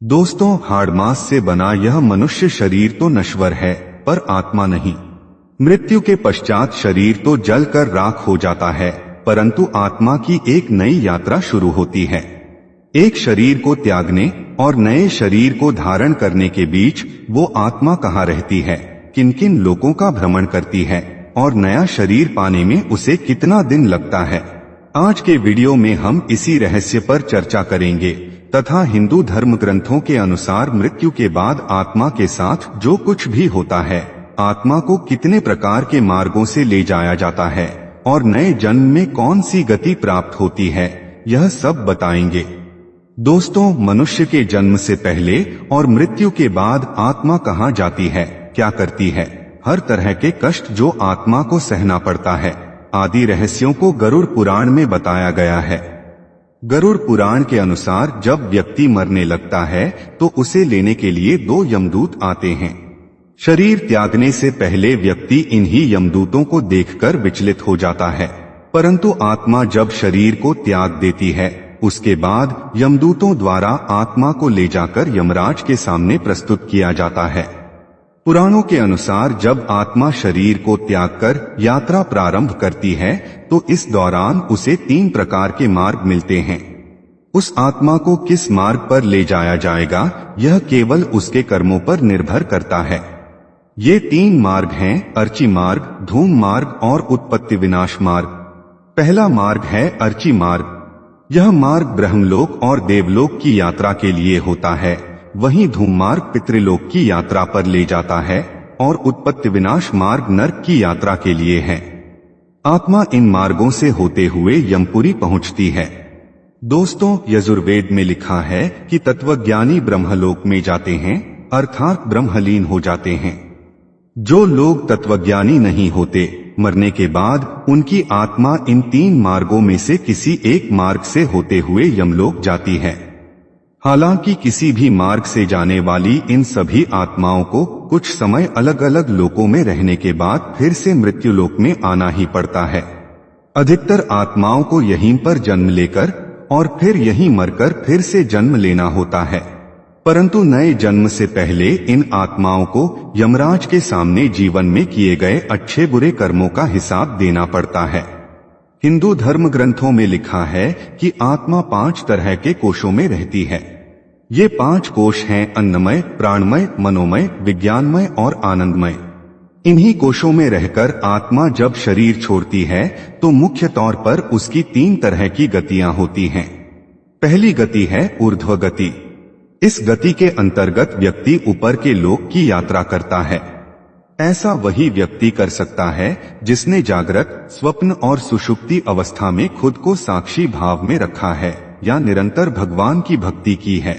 दोस्तों, हाड़ मांस से बना यह मनुष्य शरीर तो नश्वर है, पर आत्मा नहीं। मृत्यु के पश्चात शरीर तो जलकर राख हो जाता है, परंतु आत्मा की एक नई यात्रा शुरू होती है। एक शरीर को त्यागने और नए शरीर को धारण करने के बीच वो आत्मा कहाँ रहती है, किन किन लोकों का भ्रमण करती है और नया शरीर पाने में उसे कितना दिन लगता है। आज के वीडियो में हम इसी रहस्य पर चर्चा करेंगे तथा हिंदू धर्म ग्रंथों के अनुसार मृत्यु के बाद आत्मा के साथ जो कुछ भी होता है, आत्मा को कितने प्रकार के मार्गों से ले जाया जाता है और नए जन्म में कौन सी गति प्राप्त होती है, यह सब बताएंगे। दोस्तों, मनुष्य के जन्म से पहले और मृत्यु के बाद आत्मा कहाँ जाती है, क्या करती है, हर तरह के कष्ट जो आत्मा को सहना पड़ता है, आदि रहस्यों को गरुड़ पुराण में बताया गया है। गरुड़ पुराण के अनुसार जब व्यक्ति मरने लगता है तो उसे लेने के लिए 2 यमदूत आते हैं। शरीर त्यागने से पहले व्यक्ति इन्हीं यमदूतों को देखकर विचलित हो जाता है, परंतु आत्मा जब शरीर को त्याग देती है, उसके बाद यमदूतों द्वारा आत्मा को ले जाकर यमराज के सामने प्रस्तुत किया जाता है। पुराणों के अनुसार जब आत्मा शरीर को त्याग कर यात्रा प्रारंभ करती है तो इस दौरान उसे 3 प्रकार के मार्ग मिलते हैं। उस आत्मा को किस मार्ग पर ले जाया जाएगा, यह केवल उसके कर्मों पर निर्भर करता है। ये 3 मार्ग हैं अर्ची मार्ग, धूम मार्ग और उत्पत्ति विनाश मार्ग। पहला मार्ग है अर्ची मार्ग। यह मार्ग ब्रह्मलोक और देवलोक की यात्रा के लिए होता है, वहीं धूम मार्ग पितृलोक की यात्रा पर ले जाता है और उत्पत्ति विनाश मार्ग नरक की यात्रा के लिए है। आत्मा इन मार्गों से होते हुए यमपुरी पहुंचती है। दोस्तों, यजुर्वेद में लिखा है कि तत्वज्ञानी ब्रह्मलोक में जाते हैं, अर्थात ब्रह्मलीन हो जाते हैं। जो लोग तत्वज्ञानी नहीं होते, मरने के बाद उनकी आत्मा इन 3 मार्गों में से किसी एक मार्ग से होते हुए यमलोक जाती है। हालांकि किसी भी मार्ग से जाने वाली इन सभी आत्माओं को कुछ समय अलग अलग लोकों में रहने के बाद फिर से मृत्यु लोक में आना ही पड़ता है। अधिकतर आत्माओं को यहीं पर जन्म लेकर और फिर यहीं मरकर फिर से जन्म लेना होता है, परंतु नए जन्म से पहले इन आत्माओं को यमराज के सामने जीवन में किए गए अच्छे बुरे कर्मों का हिसाब देना पड़ता है। हिंदू धर्म ग्रंथों में लिखा है कि आत्मा 5 तरह के कोशों में रहती है। ये 5 कोश हैं अन्नमय, प्राणमय, मनोमय, विज्ञानमय और आनंदमय। इन्हीं कोशों में रहकर आत्मा जब शरीर छोड़ती है तो मुख्य तौर पर उसकी 3 तरह की गतियां होती हैं। पहली गति है ऊर्ध्व गति। इस गति के अंतर्गत व्यक्ति ऊपर के लोक की यात्रा करता है। ऐसा वही व्यक्ति कर सकता है जिसने जागृत, स्वप्न और सुषुप्ति अवस्था में खुद को साक्षी भाव में रखा है या निरंतर भगवान की भक्ति की है।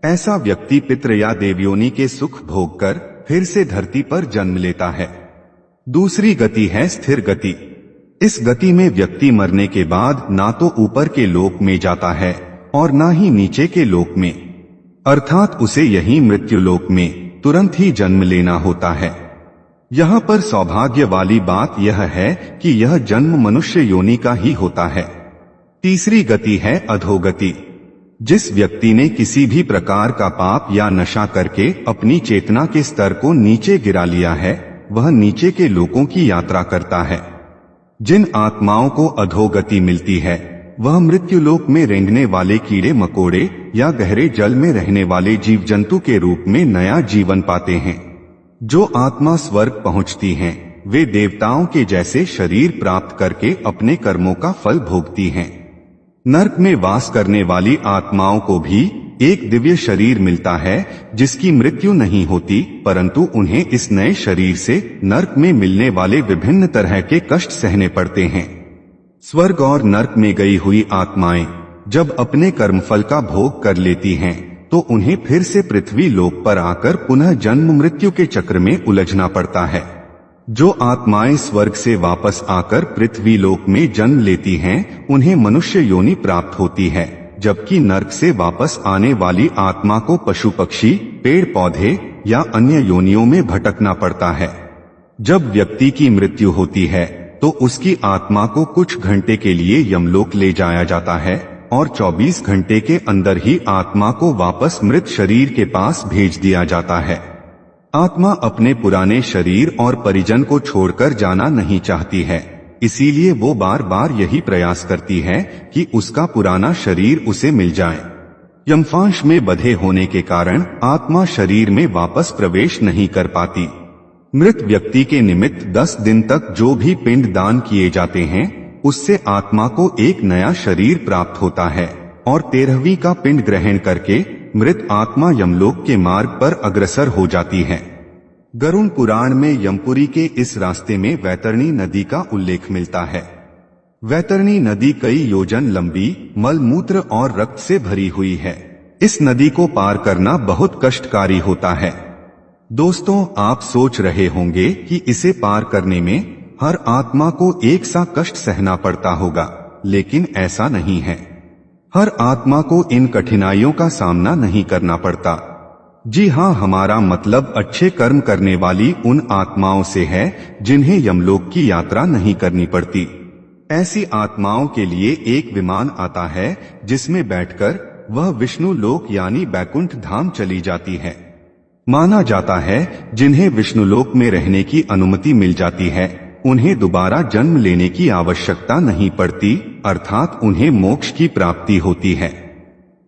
ऐसा व्यक्ति पितृ या देवयोनि के सुख भोग कर फिर से धरती पर जन्म लेता है। दूसरी गति है स्थिर गति। इस गति में व्यक्ति मरने के बाद ना तो ऊपर के लोक में जाता है और ना ही नीचे के लोक में, अर्थात उसे यही मृत्यु लोक में तुरंत ही जन्म लेना होता है। यहाँ पर सौभाग्य वाली बात यह है कि यह जन्म मनुष्य योनि का ही होता है। तीसरी गति है अधोगति। जिस व्यक्ति ने किसी भी प्रकार का पाप या नशा करके अपनी चेतना के स्तर को नीचे गिरा लिया है, वह नीचे के लोकों की यात्रा करता है। जिन आत्माओं को अधोगति मिलती है वह मृत्युलोक में रेंगने वाले कीड़े मकोड़े या गहरे जल में रहने वाले जीव जंतु के रूप में नया जीवन पाते हैं। जो आत्मा स्वर्ग पहुंचती हैं, वे देवताओं के जैसे शरीर प्राप्त करके अपने कर्मों का फल भोगती हैं। नरक में वास करने वाली आत्माओं को भी एक दिव्य शरीर मिलता है जिसकी मृत्यु नहीं होती, परंतु उन्हें इस नए शरीर से नरक में मिलने वाले विभिन्न तरह के कष्ट सहने पड़ते हैं। स्वर्ग और नरक में गई हुई आत्माएं जब अपने कर्मफल का भोग कर लेती हैं तो उन्हें फिर से पृथ्वी लोक पर आकर पुनः जन्म मृत्यु के चक्र में उलझना पड़ता है। जो आत्माएं स्वर्ग से वापस आकर पृथ्वी लोक में जन्म लेती हैं, उन्हें मनुष्य योनि प्राप्त होती है, जबकि नरक से वापस आने वाली आत्मा को पशु पक्षी, पेड़ पौधे या अन्य योनियों में भटकना पड़ता है। जब व्यक्ति की मृत्यु होती है तो उसकी आत्मा को कुछ घंटे के लिए यमलोक ले जाया जाता है और 24 घंटे के अंदर ही आत्मा को वापस मृत शरीर के पास भेज दिया जाता है। आत्मा अपने पुराने शरीर और परिजन को छोड़कर जाना नहीं चाहती है, इसीलिए वो बार बार यही प्रयास करती है कि उसका पुराना शरीर उसे मिल जाए। यमफांस में बंधे होने के कारण आत्मा शरीर में वापस प्रवेश नहीं कर पाती। मृत व्यक्ति के निमित्त 10 दिन तक जो भी पिंड दान किए जाते हैं उससे आत्मा को एक नया शरीर प्राप्त होता है और 13वीं का पिंड ग्रहण करके मृत आत्मा यमलोक के मार्ग पर अग्रसर हो जाती है। गरुड़ पुराण में यमपुरी के इस रास्ते में वैतरणी नदी का उल्लेख मिलता है। वैतरणी नदी कई योजन लंबी, मलमूत्र और रक्त से भरी हुई है। इस नदी को पार करना बहुत कष्टकारी होता है। दोस्तों, आप सोच रहे होंगे कि इसे पार करने में हर आत्मा को एक सा कष्ट सहना पड़ता होगा, लेकिन ऐसा नहीं है। हर आत्मा को इन कठिनाइयों का सामना नहीं करना पड़ता। जी हाँ, हमारा मतलब अच्छे कर्म करने वाली उन आत्माओं से है जिन्हें यमलोक की यात्रा नहीं करनी पड़ती। ऐसी आत्माओं के लिए एक विमान आता है जिसमें बैठकर वह विष्णु लोक यानी बैकुंठ धाम चली जाती है। माना जाता है जिन्हें विष्णुलोक में रहने की अनुमति मिल जाती है उन्हें दोबारा जन्म लेने की आवश्यकता नहीं पड़ती, अर्थात उन्हें मोक्ष की प्राप्ति होती है।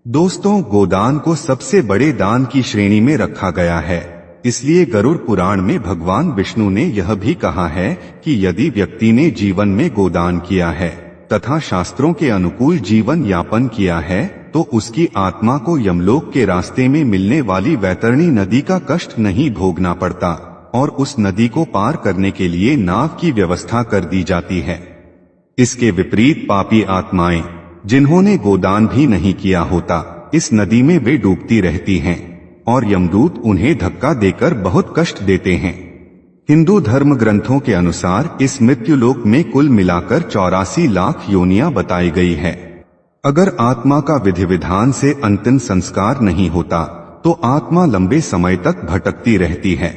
दोस्तों, गोदान को सबसे बड़े दान की श्रेणी में रखा गया है, इसलिए गरुड़ पुराण में भगवान विष्णु ने यह भी कहा है कि यदि व्यक्ति ने जीवन में गोदान किया है तथा शास्त्रों के अनुकूल जीवन यापन किया है तो उसकी आत्मा को यमलोक के रास्ते में मिलने वाली वैतरणी नदी का कष्ट नहीं भोगना पड़ता और उस नदी को पार करने के लिए नाव की व्यवस्था कर दी जाती है। इसके विपरीत पापी आत्माएं जिन्होंने गोदान भी नहीं किया होता, इस नदी में वे डूबती रहती हैं और यमदूत उन्हें धक्का देकर बहुत कष्ट देते हैं। हिंदू धर्म ग्रंथों के अनुसार इस मृत्युलोक में कुल मिलाकर 84 लाख योनियां बताई गई है। अगर आत्मा का विधि विधान से अंतिम संस्कार नहीं होता तो आत्मा लंबे समय तक भटकती रहती है।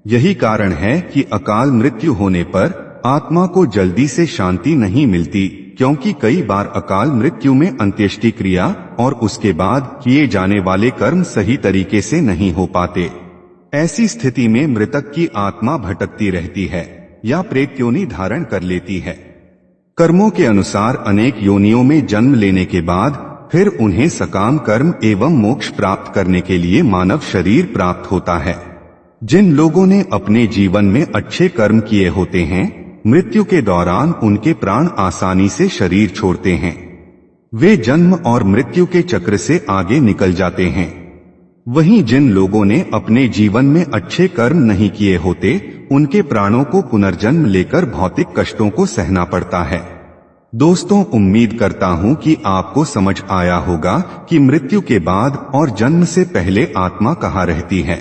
यही कारण है कि अकाल मृत्यु होने पर आत्मा को जल्दी से शांति नहीं मिलती, क्योंकि कई बार अकाल मृत्यु में अंत्येष्टि क्रिया और उसके बाद किए जाने वाले कर्म सही तरीके से नहीं हो पाते। ऐसी स्थिति में मृतक की आत्मा भटकती रहती है या प्रेत योनि धारण कर लेती है। कर्मों के अनुसार अनेक योनियों में जन्म लेने के बाद फिर उन्हें सकाम कर्म एवं मोक्ष प्राप्त करने के लिए मानव शरीर प्राप्त होता है। जिन लोगों ने अपने जीवन में अच्छे कर्म किए होते हैं, मृत्यु के दौरान उनके प्राण आसानी से शरीर छोड़ते हैं। वे जन्म और मृत्यु के चक्र से आगे निकल जाते हैं। वहीं जिन लोगों ने अपने जीवन में अच्छे कर्म नहीं किए होते, उनके प्राणों को पुनर्जन्म लेकर भौतिक कष्टों को सहना पड़ता है। दोस्तों, उम्मीद करता हूँ कि आपको समझ आया होगा कि मृत्यु के बाद और जन्म से पहले आत्मा कहाँ रहती है।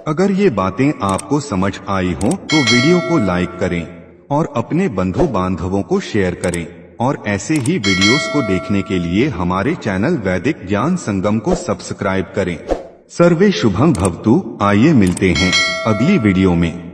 अगर ये बातें आपको समझ आई हो तो वीडियो को लाइक करें और अपने बंधु बांधवों को शेयर करें और ऐसे ही वीडियोस को देखने के लिए हमारे चैनल वैदिक ज्ञान संगम को सब्सक्राइब करें। सर्वे शुभम भवतु। आइए मिलते हैं अगली वीडियो में।